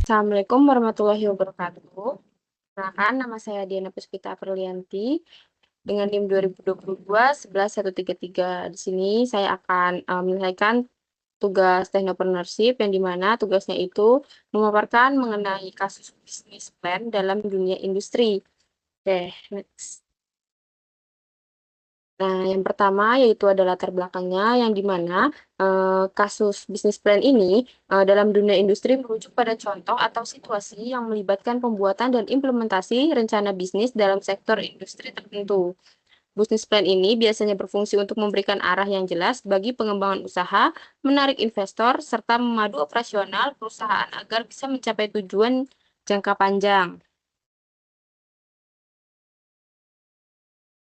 Assalamualaikum warahmatullahi wabarakatuh. Perkenalkan, nama saya Diana Puspita Aprilianti dengan NIM 2022 11133. Di sini saya akan menyelesaikan tugas Technopreneurship yang dimana tugasnya itu memaparkan mengenai kasus bisnis plan dalam dunia industri. Oke, next. Nah, yang pertama yaitu ada latar belakangnya yang dimana kasus bisnis plan ini dalam dunia industri merujuk pada contoh atau situasi yang melibatkan pembuatan dan implementasi rencana bisnis dalam sektor industri tertentu. Bisnis plan ini biasanya berfungsi untuk memberikan arah yang jelas bagi pengembangan usaha, menarik investor, serta memadu operasional perusahaan agar bisa mencapai tujuan jangka panjang.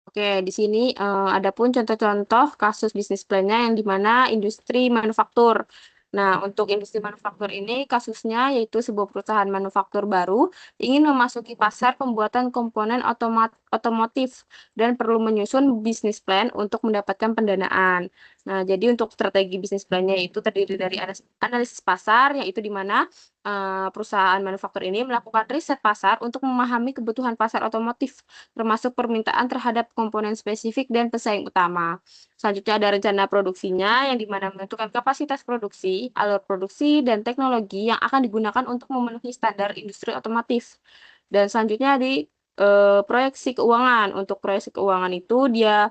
Oke, di sini ada pun contoh-contoh kasus bisnis plan-nya yang di mana industri manufaktur. Nah, untuk industri manufaktur ini kasusnya yaitu sebuah perusahaan manufaktur baru ingin memasuki pasar pembuatan komponen otomotif dan perlu menyusun bisnis plan untuk mendapatkan pendanaan. Nah, jadi untuk strategi bisnis plan-nya itu terdiri dari analisis pasar, yaitu di mana perusahaan manufaktur ini melakukan riset pasar untuk memahami kebutuhan pasar otomotif termasuk permintaan terhadap komponen spesifik dan pesaing utama. Selanjutnya ada rencana produksinya yang dimana menentukan kapasitas produksi, alur produksi, dan teknologi yang akan digunakan untuk memenuhi standar industri otomotif. Dan selanjutnya di proyeksi keuangan. Untuk proyeksi keuangan itu dia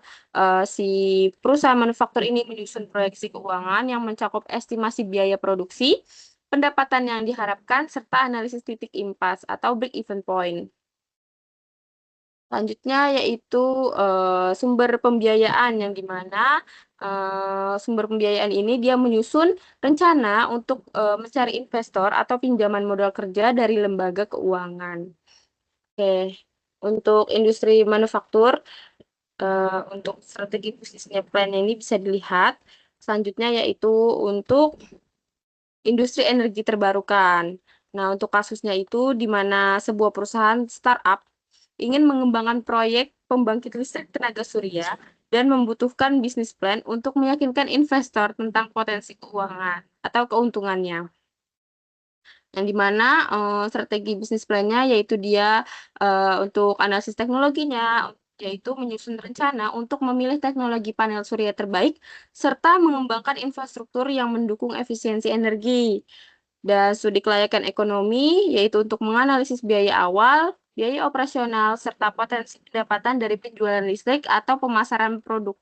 si perusahaan manufaktur ini menyusun proyeksi keuangan yang mencakup estimasi biaya produksi, pendapatan yang diharapkan, serta analisis titik impas atau break even point. Selanjutnya yaitu sumber pembiayaan yang dimana sumber pembiayaan ini dia menyusun rencana untuk mencari investor atau pinjaman modal kerja dari lembaga keuangan. Oke, untuk industri manufaktur, untuk strategi bisnisnya plan ini bisa dilihat. Selanjutnya yaitu untuk industri energi terbarukan. Nah, untuk kasusnya itu di mana sebuah perusahaan startup ingin mengembangkan proyek pembangkit listrik tenaga surya dan membutuhkan bisnis plan untuk meyakinkan investor tentang potensi keuangan atau keuntungannya. Yang dimana strategi bisnis plan-nya yaitu dia untuk analisis teknologinya, yaitu menyusun rencana untuk memilih teknologi panel surya terbaik serta mengembangkan infrastruktur yang mendukung efisiensi energi. Dan studi kelayakan ekonomi, yaitu untuk menganalisis biaya awal, biaya operasional, serta potensi pendapatan dari penjualan listrik atau pemasaran produk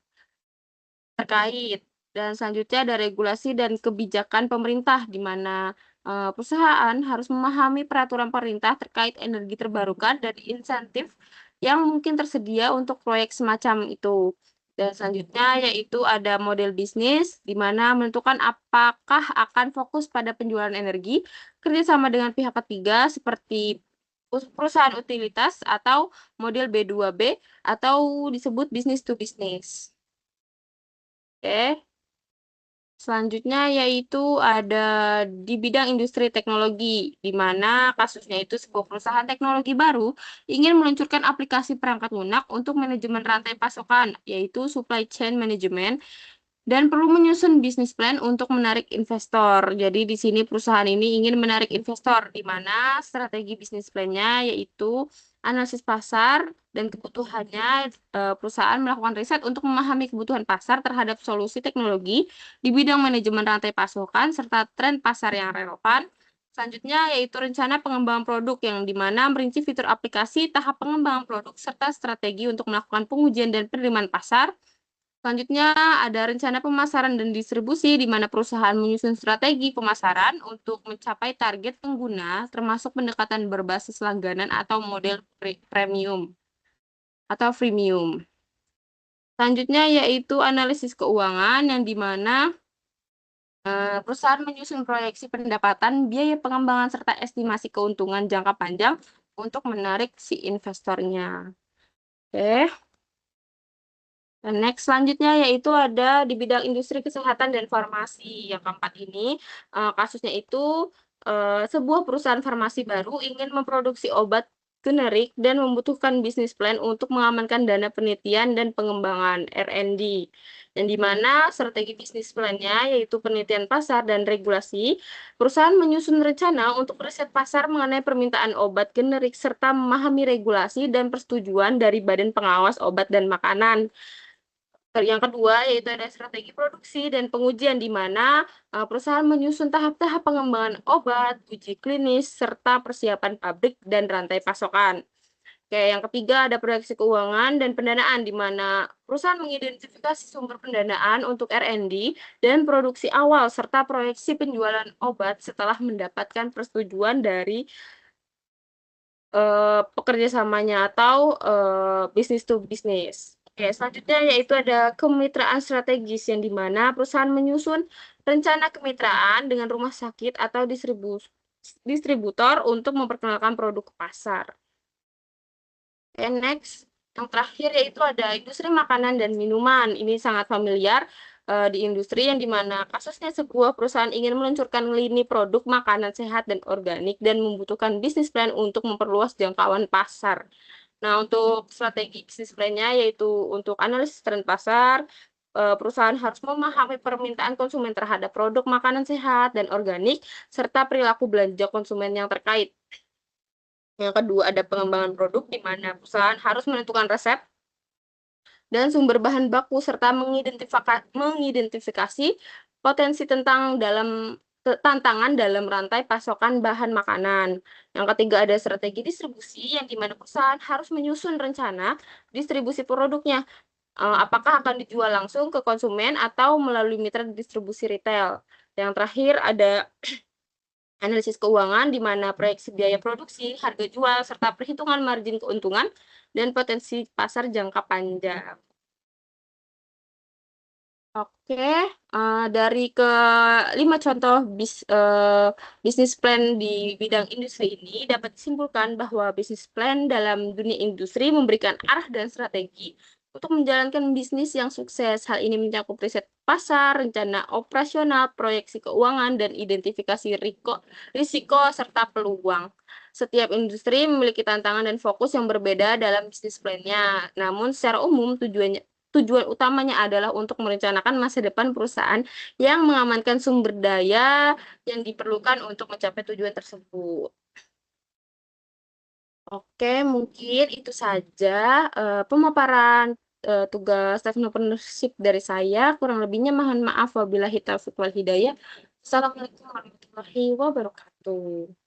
terkait. Dan selanjutnya ada regulasi dan kebijakan pemerintah, di mana perusahaan harus memahami peraturan pemerintah terkait energi terbarukan dan insentif yang mungkin tersedia untuk proyek semacam itu. Dan selanjutnya yaitu ada model bisnis, di mana menentukan apakah akan fokus pada penjualan energi, kerjasama dengan pihak ketiga seperti perusahaan utilitas atau model B2B atau disebut business to business. Oke. Selanjutnya yaitu ada di bidang industri teknologi, di mana kasusnya itu sebuah perusahaan teknologi baru ingin meluncurkan aplikasi perangkat lunak untuk manajemen rantai pasokan, yaitu supply chain management, dan perlu menyusun bisnis plan untuk menarik investor. Jadi di sini perusahaan ini ingin menarik investor, di mana strategi bisnis plan-nya yaitu analisis pasar dan kebutuhannya. Perusahaan melakukan riset untuk memahami kebutuhan pasar terhadap solusi teknologi di bidang manajemen rantai pasokan serta tren pasar yang relevan. Selanjutnya yaitu rencana pengembangan produk yang dimana merinci fitur aplikasi, tahap pengembangan produk, serta strategi untuk melakukan pengujian dan penerimaan pasar. Selanjutnya ada rencana pemasaran dan distribusi di mana perusahaan menyusun strategi pemasaran untuk mencapai target pengguna termasuk pendekatan berbasis langganan atau model premium atau freemium. Selanjutnya yaitu analisis keuangan yang di mana perusahaan menyusun proyeksi pendapatan, biaya pengembangan serta estimasi keuntungan jangka panjang untuk menarik si investornya. Oke. Dan next selanjutnya yaitu ada di bidang industri kesehatan dan farmasi. Yang keempat ini kasusnya itu sebuah perusahaan farmasi baru ingin memproduksi obat generik dan membutuhkan bisnis plan untuk mengamankan dana penelitian dan pengembangan R&D. Yang di mana strategi bisnis plan-nya yaitu penelitian pasar dan regulasi, perusahaan menyusun rencana untuk riset pasar mengenai permintaan obat generik serta memahami regulasi dan persetujuan dari Badan Pengawas Obat dan Makanan. Yang kedua yaitu ada strategi produksi dan pengujian di mana perusahaan menyusun tahap-tahap pengembangan obat, uji klinis, serta persiapan pabrik dan rantai pasokan. Oke, yang ketiga ada proyeksi keuangan dan pendanaan di mana perusahaan mengidentifikasi sumber pendanaan untuk R&D dan produksi awal serta proyeksi penjualan obat setelah mendapatkan persetujuan dari pekerja samanya atau bisnis to bisnis. Oke, selanjutnya yaitu ada kemitraan strategis yang di mana perusahaan menyusun rencana kemitraan dengan rumah sakit atau distributor untuk memperkenalkan produk ke pasar. Oke, next. Yang terakhir yaitu ada industri makanan dan minuman. Ini sangat familiar di industri yang dimana kasusnya sebuah perusahaan ingin meluncurkan lini produk makanan sehat dan organik dan membutuhkan bisnis plan untuk memperluas jangkauan pasar. Nah, untuk strategi bisnis plan-nya yaitu untuk analisis tren pasar, perusahaan harus memahami permintaan konsumen terhadap produk makanan sehat dan organik serta perilaku belanja konsumen yang terkait. Yang kedua ada pengembangan produk di mana perusahaan harus menentukan resep dan sumber bahan baku serta mengidentifikasi potensi tantangan dalam rantai pasokan bahan makanan. Yang ketiga ada strategi distribusi yang di mana perusahaan harus menyusun rencana distribusi produknya. Apakah akan dijual langsung ke konsumen atau melalui mitra distribusi retail. Yang terakhir ada analisis keuangan di mana proyeksi biaya produksi, harga jual, serta perhitungan margin keuntungan dan potensi pasar jangka panjang. Oke, dari kelima contoh bisnis plan di bidang industri ini dapat disimpulkan bahwa bisnis plan dalam dunia industri memberikan arah dan strategi untuk menjalankan bisnis yang sukses. Hal ini mencakup riset pasar, rencana operasional, proyeksi keuangan, dan identifikasi risiko serta peluang. Setiap industri memiliki tantangan dan fokus yang berbeda dalam bisnis plan-nya. Namun secara umum tujuan utamanya adalah untuk merencanakan masa depan perusahaan yang mengamankan sumber daya yang diperlukan untuk mencapai tujuan tersebut. Oke, mungkin itu saja pemaparan tugas entrepreneurship dari saya. Kurang lebihnya mohon maaf wabillahi taufiq wal hidayah. Assalamualaikum warahmatullahi wabarakatuh.